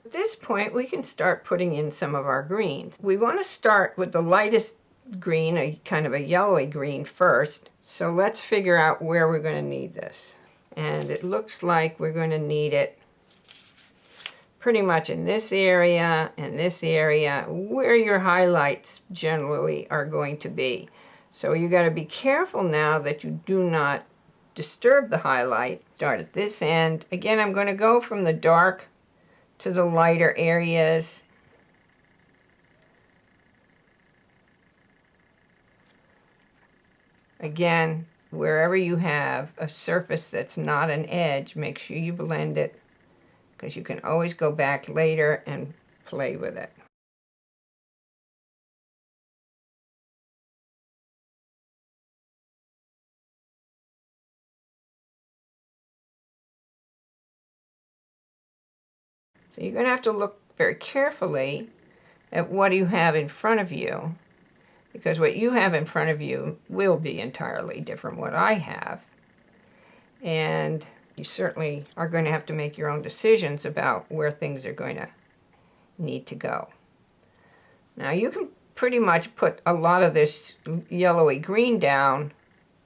At this point, we can start putting in some of our greens. We want to start with the lightest green, a kind of a yellowy green first. So let's figure out where we're going to need this. And it looks like we're going to need it pretty much in this area and this area, where your highlights generally are going to be. So you got to be careful now that you do not disturb the highlight. Start at this end. Again, I'm going to go from the dark to the lighter areas. Again, wherever you have a surface that's not an edge, make sure you blend it, because you can always go back later and play with it. So you're going to have to look very carefully at what you have in front of you, because what you have in front of you will be entirely different from what I have. And you certainly are going to have to make your own decisions about where things are going to need to go. Now you can pretty much put a lot of this yellowy green down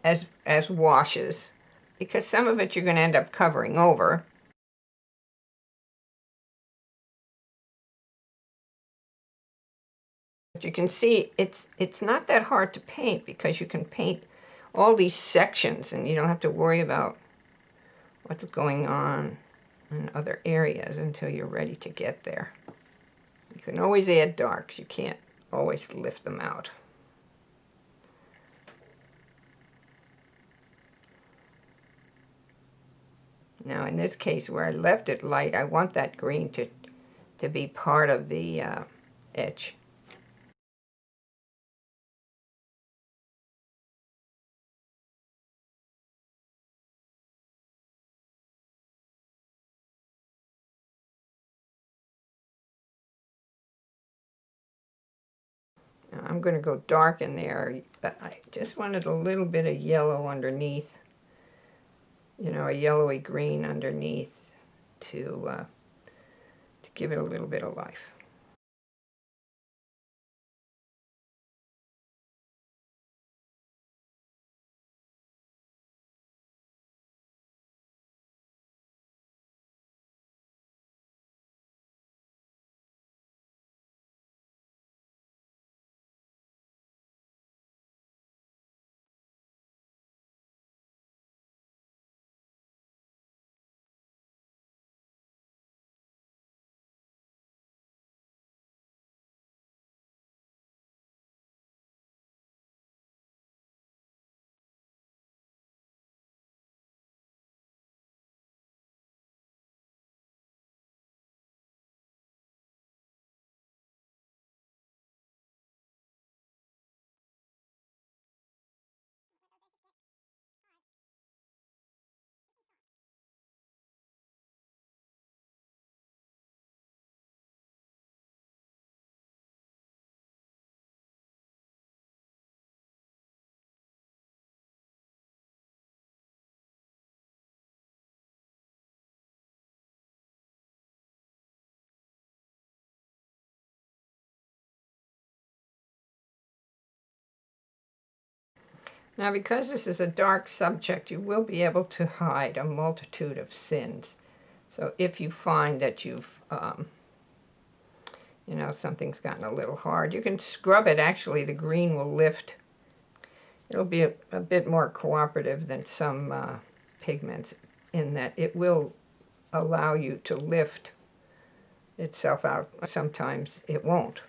as washes, because some of it you're going to end up covering over. But you can see it's not that hard to paint, because you can paint all these sections and you don't have to worry about what's going on in other areas until you're ready to get there. You can always add darks. You can't always lift them out. Now in this case where I left it light, I want that green to be part of the edge. Now I'm going to go dark in there, but I just wanted a little bit of yellow underneath, you know, a yellowy green underneath to give it a little bit of life. Now, because this is a dark subject, you will be able to hide a multitude of sins. So if you find that you've, you know, something's gotten a little hard, you can scrub it. Actually, the green will lift. It'll be a bit more cooperative than some pigments, in that it will allow you to lift itself out. Sometimes it won't.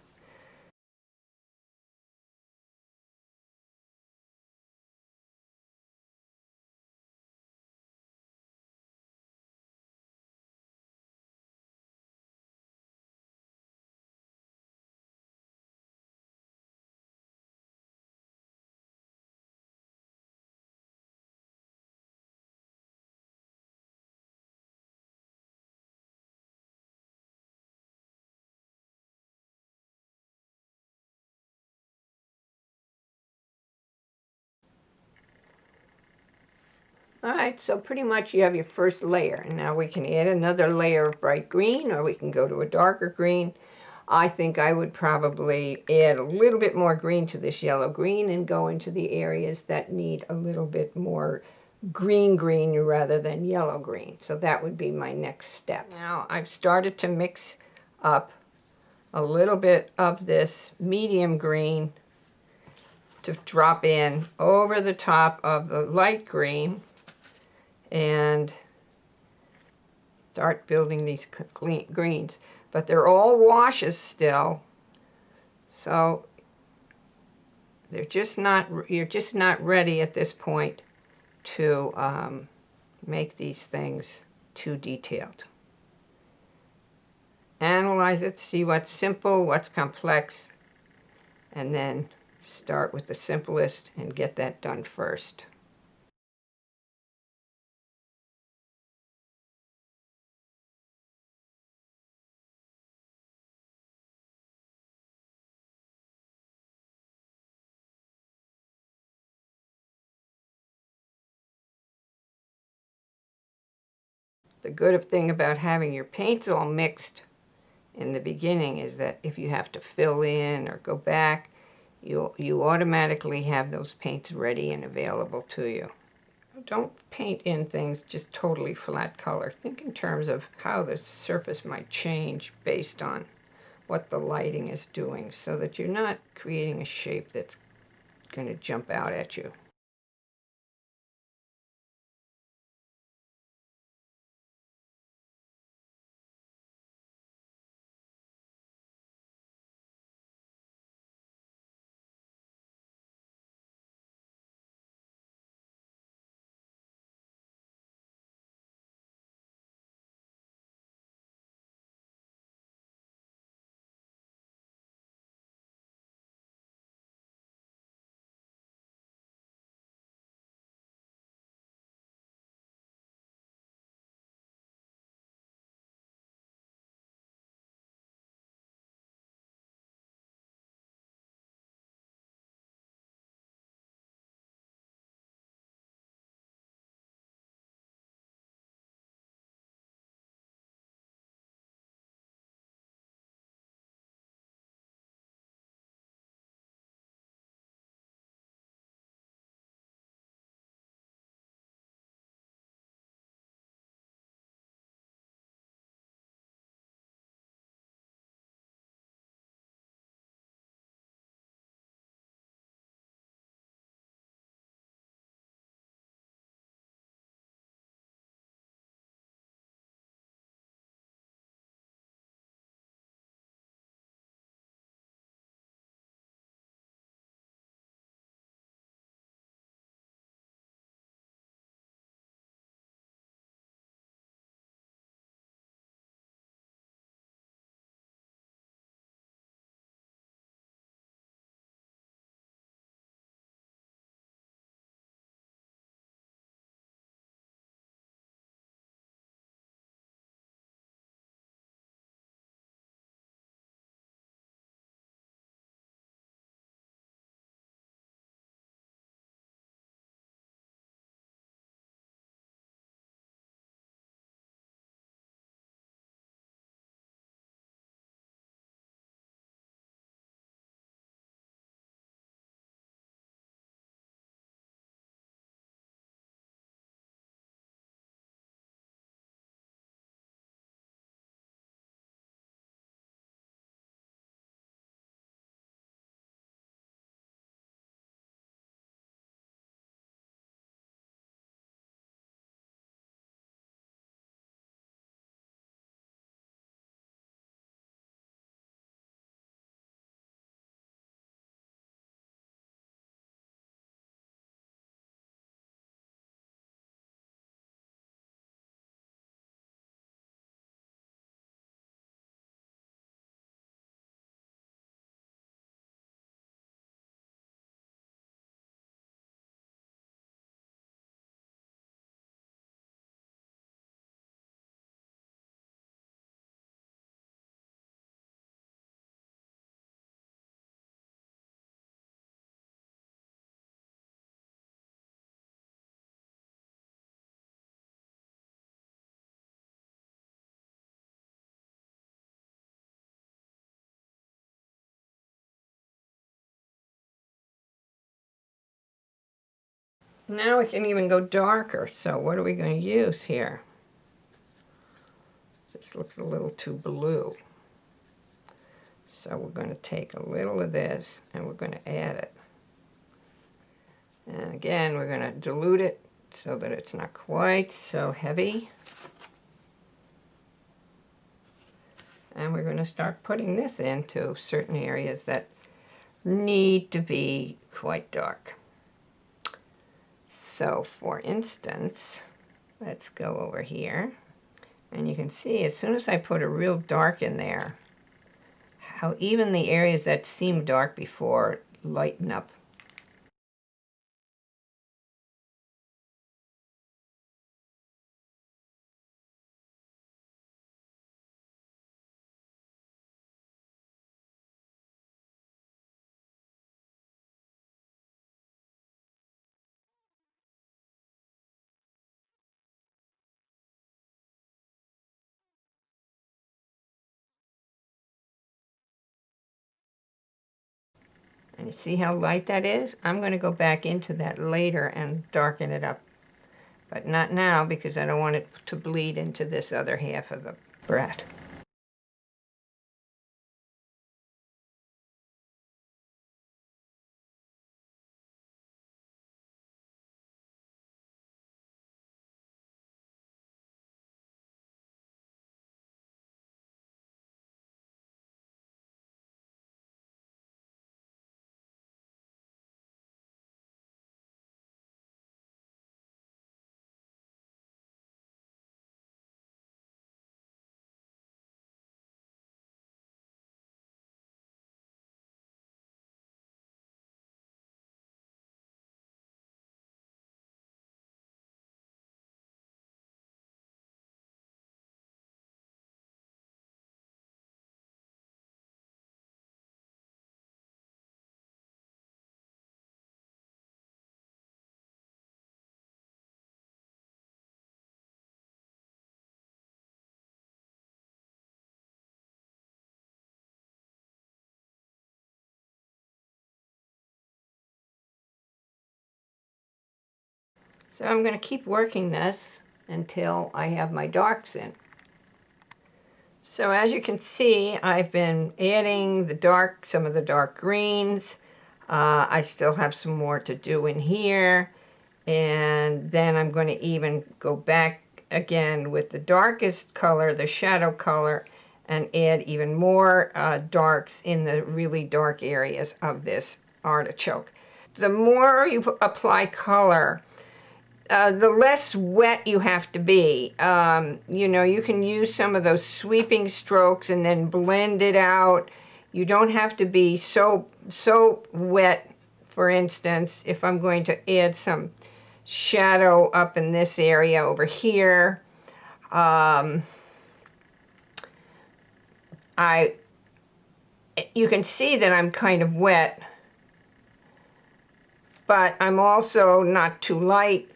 All right, so pretty much you have your first layer, and now we can add another layer of bright green, or we can go to a darker green. I think I would probably add a little bit more green to this yellow green and go into the areas that need a little bit more green rather than yellow green. So that would be my next step. Now I've started to mix up a little bit of this medium green to drop in over the top of the light green and start building these greens. But they're all washes still, so they're just not, you're just not ready at this point to make these things too detailed. Analyze it, see what's simple, what's complex, and then start with the simplest and get that done first. The good thing about having your paints all mixed in the beginning is that if you have to fill in or go back, you automatically have those paints ready and available to you. Don't paint in things just totally flat color. Think in terms of how the surface might change based on what the lighting is doing, so that you're not creating a shape that's going to jump out at you. Now we can even go darker. So what are we going to use here? This looks a little too blue. So we're going to take a little of this and we're going to add it. And again, we're going to dilute it so that it's not quite so heavy. And we're going to start putting this into certain areas that need to be quite dark. So for instance, let's go over here. And you can see as soon as I put a real dark in there, how even the areas that seemed dark before lighten up. And you see how light that is? I'm going to go back into that later and darken it up. But not now because I don't want it to bleed into this other half of the brat. So I'm going to keep working this until I have my darks in. So as you can see, I've been adding some of the dark greens. I still have some more to do in here. And then I'm going to even go back again with the darkest color, the shadow color, and add even more darks in the really dark areas of this artichoke. The more you apply color, the less wet you have to be. You know, you can use some of those sweeping strokes and then blend it out. You don't have to be so wet. For instance, if I'm going to add some shadow up in this area over here, you can see that I'm kind of wet, but I'm also not too light.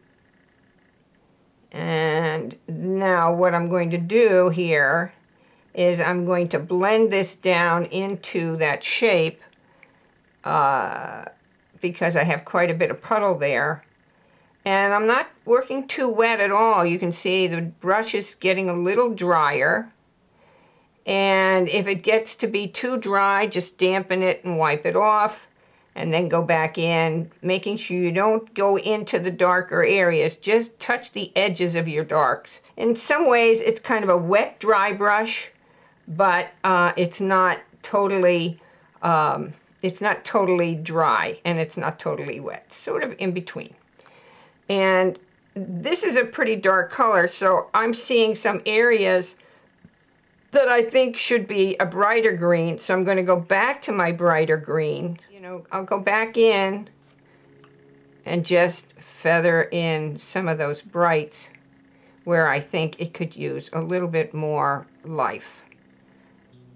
And now what I'm going to do here is I'm going to blend this down into that shape because I have quite a bit of puddle there. And I'm not working too wet at all. You can see the brush is getting a little drier. And if it gets to be too dry, just dampen it and wipe it off. And then go back in, making sure you don't go into the darker areas. Just touch the edges of your darks. In some ways, it's kind of a wet, dry brush, but it's not totally dry, and it's not totally wet. Sort of in between. And this is a pretty dark color, so I'm seeing some areas that I think should be a brighter green. So I'm going to go back to my brighter green. You know, I'll go back in and just feather in some of those brights where I think it could use a little bit more life.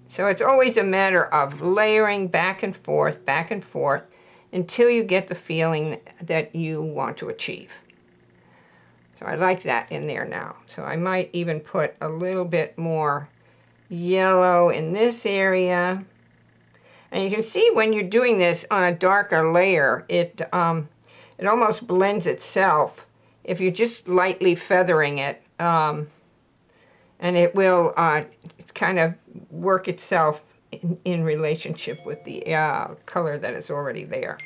So it's always a matter of layering back and forth, until you get the feeling that you want to achieve. So I like that in there now. So I might even put a little bit more yellow in this area. And you can see when you're doing this on a darker layer, it it almost blends itself if you're just lightly feathering it, and it will kind of work itself in relationship with the color that is already there.